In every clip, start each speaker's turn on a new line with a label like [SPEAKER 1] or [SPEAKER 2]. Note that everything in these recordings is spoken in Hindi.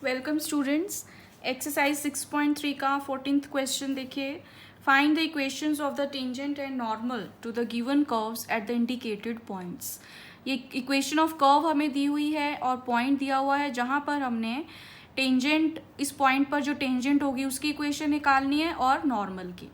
[SPEAKER 1] Welcome students. एक्सरसाइज 6.3 का 14th क्वेश्चन देखिए। Find the equations of the tangent and normal to the given curves at the indicated points. ये इक्वेशन ऑफ कर्व हमें दी हुई है और पॉइंट दिया हुआ है जहाँ पर हमने टेंजेंट, इस पॉइंट पर जो टेंजेंट होगी उसकी इक्वेशन निकालनी है और नॉर्मल की।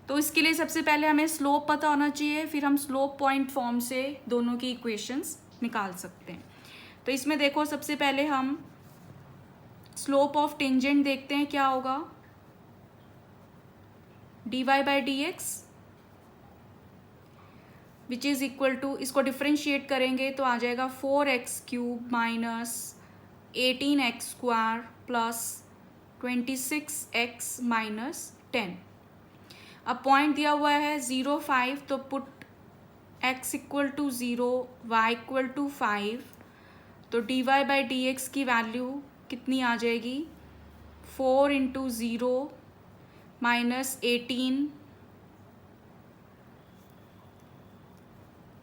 [SPEAKER 1] तो इसके लिए सबसे पहले हमें स्लोप पता होना चाहिए, फिर हम स्लोप पॉइंट फॉर्म से दोनों की इक्वेशंस निकाल सकते हैं। तो इसमें देखो, सबसे पहले हम स्लोप ऑफ टेंजेंट देखते हैं क्या होगा। dy by d x which is equal to, इसको डिफ्रेंशिएट करेंगे तो आ जाएगा 4x³ minus 18x² plus 26x minus 10। अब पॉइंट दिया हुआ है 0, 5, तो put x equal to 0, y equal to 5, तो dy बाई डी एक्स की वैल्यू कितनी आ जाएगी, 4 इंटू 0 माइनस 18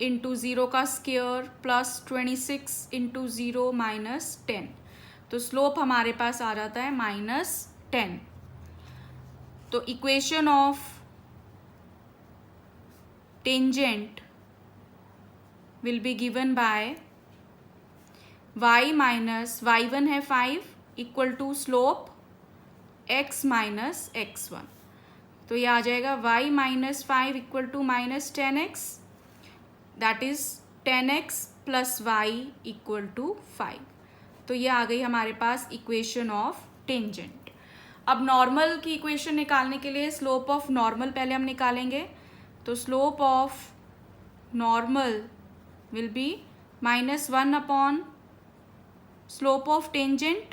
[SPEAKER 1] इंटू 0 का स्क्वायर प्लस 26 इंटू 0 माइनस 10। तो स्लोप हमारे पास आ जाता है -10। तो equation of tangent will be given by y minus y1 है 5 equal to slope x minus x1। तो ये आ जाएगा y minus 5 equal to minus 10x, that is 10x plus y equal to 5। तो ये आ गई हमारे पास इक्वेशन ऑफ टेंजेंट। अब नॉर्मल की इक्वेशन निकालने के लिए स्लोप ऑफ नॉर्मल पहले हम निकालेंगे। तो slope of normal will B -1 upon slope of tangent,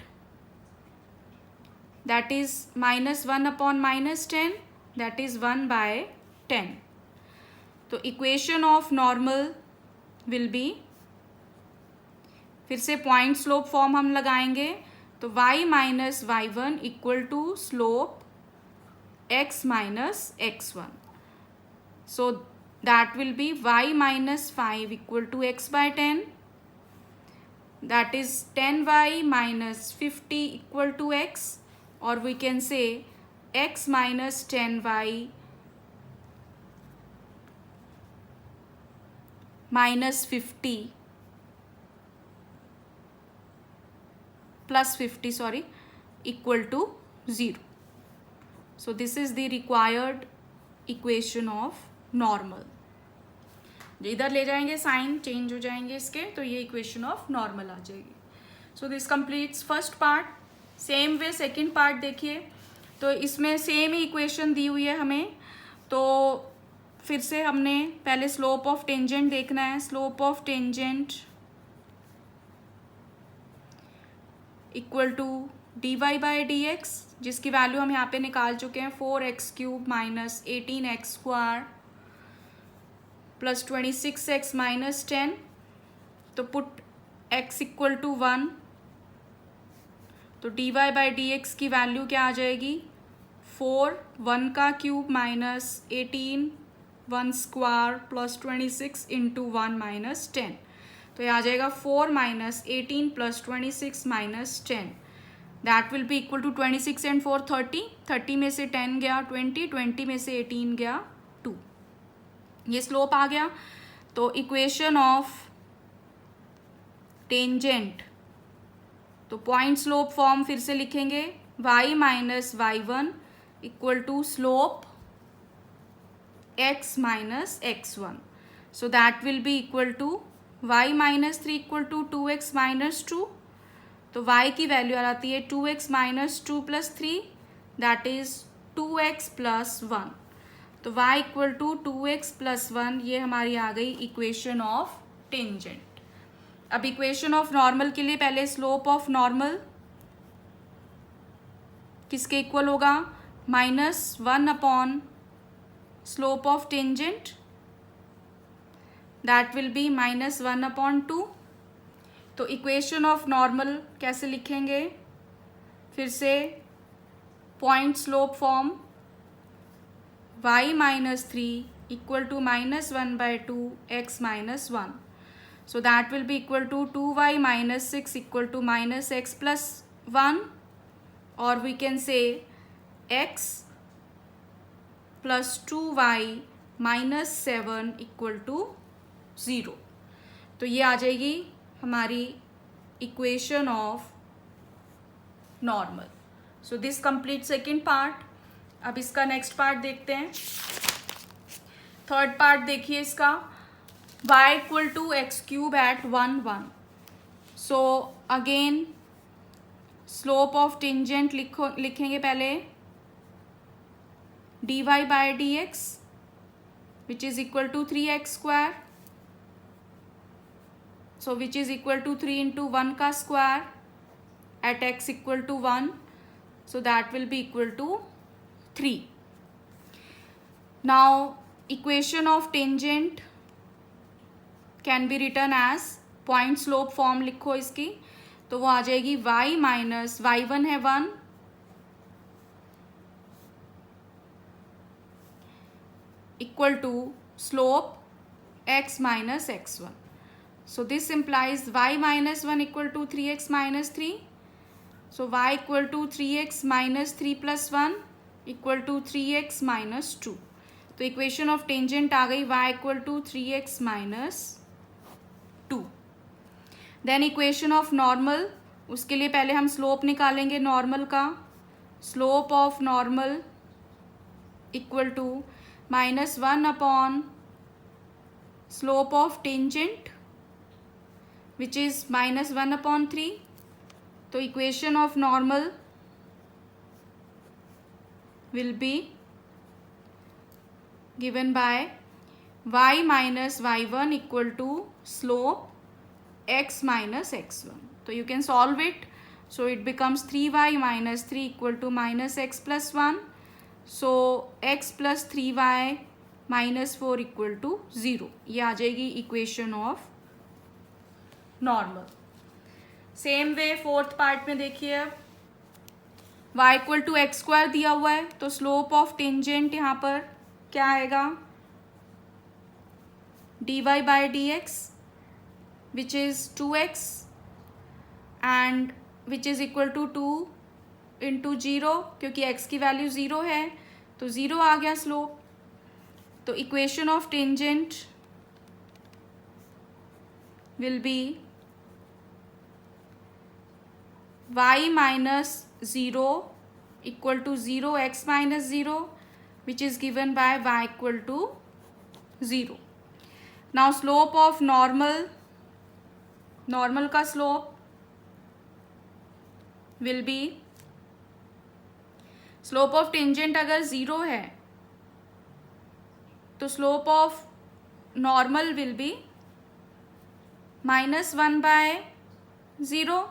[SPEAKER 1] that is -1 upon -10, that is 1 by 10। तो equation of normal will be, फिर से पॉइंट स्लोप फॉर्म हम लगाएंगे तो y minus y1 equal to slope x minus x1। So that will be y minus 5 equal to x by 10, that is 10y minus 50 equal to x, or we can say x minus 10y minus 50 plus 50 equal to 0. So this is the required equation of normal. इधर ले जाएंगे साइन चेंज हो जाएंगे इसके, तो ये इक्वेशन ऑफ नॉर्मल आ जाएगी। So this completes first part. Same way second part देखिए। तो इसमें सेम ही इक्वेशन दी हुई है हमें। तो फिर से हमने पहले स्लोप ऑफ टेंजेंट देखना है। Slope of tangent equal to dy by d x, जिसकी वैल्यू हम यहाँ पे निकाल चुके हैं, 4x³ minus 18x² plus 26x minus 10। तो पुट x इक्वल टू 1, तो dy बाई डी एक्स की वैल्यू क्या आ जाएगी, 4 1 का cube minus 18 1 square plus 26 into 1 minus 10। तो ये आ जाएगा 4 minus 18 plus 26 minus 10, that will be equal to 26 and 4 30, 30 में से 10 गया 20, 20 में से 18 गया 2। ये स्लोप आ गया। तो इक्वेशन ऑफ टेंजेंट, तो पॉइंट स्लोप फॉर्म फिर से लिखेंगे, y minus y1 equal to slope x minus x1। So that will be equal to y minus 3 equal to 2x minus 2। तो y की वैल्यू आ जाती है 2x minus 2 plus 3, that is 2x plus 1। तो y equal to 2x plus 1, ये हमारी आ गई इक्वेशन ऑफ टेंजेंट। अब इक्वेशन ऑफ नॉर्मल के लिए पहले स्लोप ऑफ नॉर्मल किसके इक्वल होगा, -1 upon slope of tangent, that will B -1 upon 2। तो इक्वेशन ऑफ नॉर्मल कैसे लिखेंगे, फिर से point slope form, y minus 3 equal to -1 by 2 x minus 1. So that will be equal to 2y minus 6 equal to minus x plus 1, or we can say x plus 2y minus 7 equal to 0. तो ये आ जाएगी हमारी equation of normal. So this complete second part. अब इसका नेक्स्ट पार्ट देखते हैं. थर्ड पार्ट देखिए इसका. y equal to x cube at 1 1. So again slope of tangent लिखेंगे पहले dy by dx which is equal to 3x square. So which is equal to 3 into 1 का square at x equal to 1. So that will be equal to 3. Now equation of tangent can be written as point slope form लिखो इसकी. तो वो आ जाएगी y माइनस y1 है 1 equal to slope x minus x1. So this implies y minus 1 equal to 3x minus 3. So y equal to 3x minus 3 plus 1 equal to 3x minus 2. तो equation of tangent आ गई y equal to 3x minus 2. Then equation of normal. उसके लिए पहले हम slope निकालेंगे normal का. Slope of normal equal to minus 1 upon slope of tangent which is minus 1 upon 3. तो equation of normal will be given by y minus y1 equal to slope x minus x1. So you can solve it. So it becomes 3y minus 3 equal to minus x plus 1. So x plus 3y minus 4 equal to 0. ये आ जाएगी equation of normal. Same way fourth part में देखिए. अब y equal to x square दिया हुआ है तो स्लोप ऑफ टेंजेंट यहाँ पर क्या आएगा dy by dx which is 2x and which is equal to 2 into 0 क्योंकि x की वैल्यू 0 है तो 0 आ गया स्लोप. तो equation of tangent will be y minus 0 equal to 0 x minus 0 which is given by y equal to 0. Now slope of normal का slope will be slope of tangent अगर 0 है तो slope of normal will be minus 1 by 0.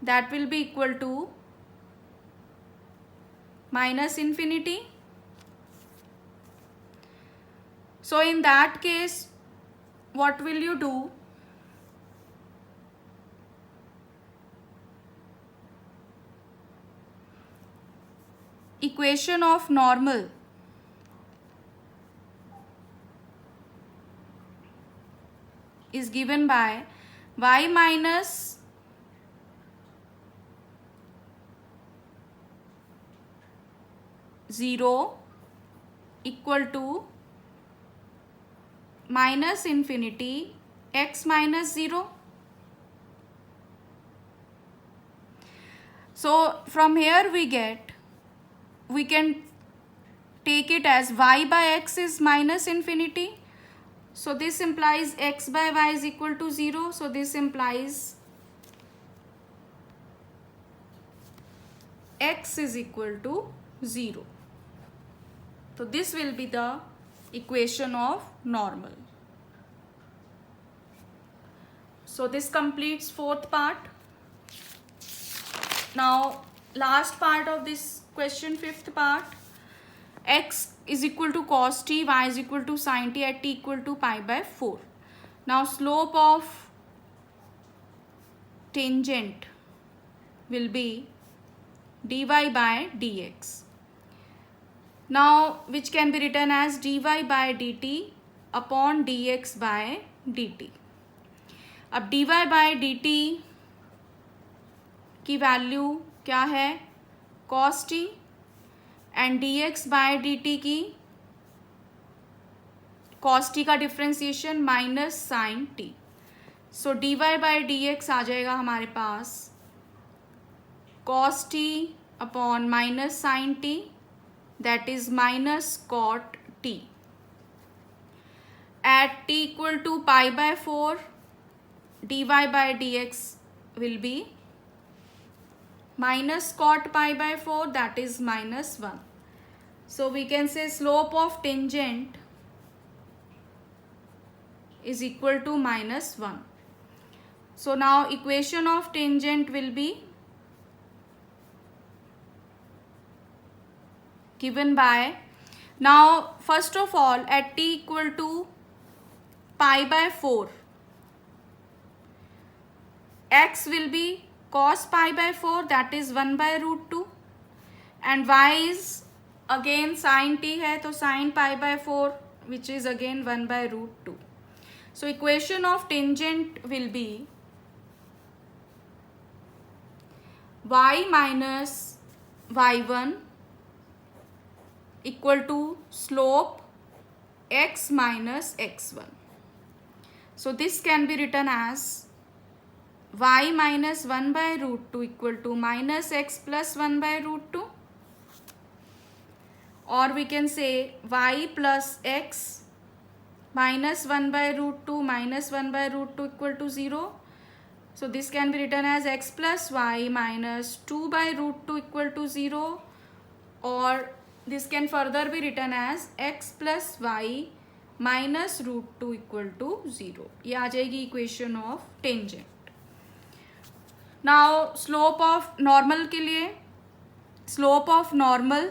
[SPEAKER 1] That will be equal to minus infinity. So in that case, what will you do? Equation of normal is given by y minus 0 equal to minus infinity x minus 0. So from here we can take it as y by x is minus infinity. So this implies x by y is equal to 0. So this implies x is equal to 0. So this will be the equation of normal. So this completes fourth part. Now last part of this question, fifth part. X is equal to cos t, y is equal to sin t at t equal to pi by 4. Now slope of tangent will be dy by dx. Now which can be written as dy by dt upon dx by dt. अब dy बाय dt की वैल्यू क्या है, cos t, and dx by dt की cos t का differentiation minus sine t. So dy by dx आ जाएगा हमारे पास cos t upon minus sine t, that is minus cot t. At t equal to pi by 4, dy by dx will be minus cot pi by 4, that is minus 1. So we can say slope of tangent is equal to minus 1. So now equation of tangent will be given by, now first of all at t equal to pi by 4, x will be cos pi by 4, that is 1 by root 2, and y is again sin t है तो sin pi by 4 which is again 1 by root 2. So equation of tangent will be y minus y1 equal to slope x minus x1. So this can be written as y minus 1 by root 2 equal to minus x plus 1 by root 2, or we can say y plus x minus 1 by root 2 minus 1 by root 2 equal to 0. So this can be written as x plus y minus 2 by root 2 equal to 0, or this can further be written as x plus y minus root 2 equal to 0. ये आ जाएगी equation of tangent. Now slope of normal के लिए, slope of normal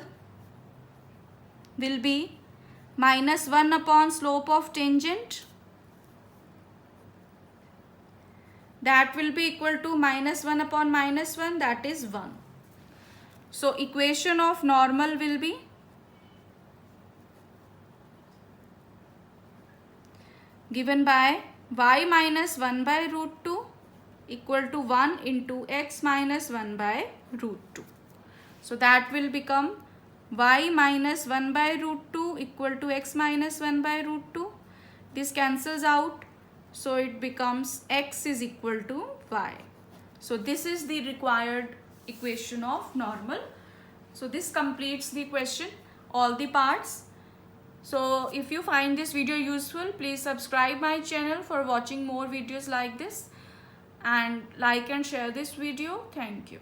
[SPEAKER 1] will be minus 1 upon slope of tangent, that will be equal to minus 1 upon minus 1, that is 1. So equation of normal will be given by y minus 1 by root 2 equal to 1 into x minus 1 by root 2. So that will become y minus 1 by root 2 equal to x minus 1 by root 2. This cancels out. So it becomes x is equal to y. So this is the required equation of normal. So this completes the question, all the parts. So if you find this video useful, please subscribe my channel for watching more videos like this, and like and share this video. Thank you.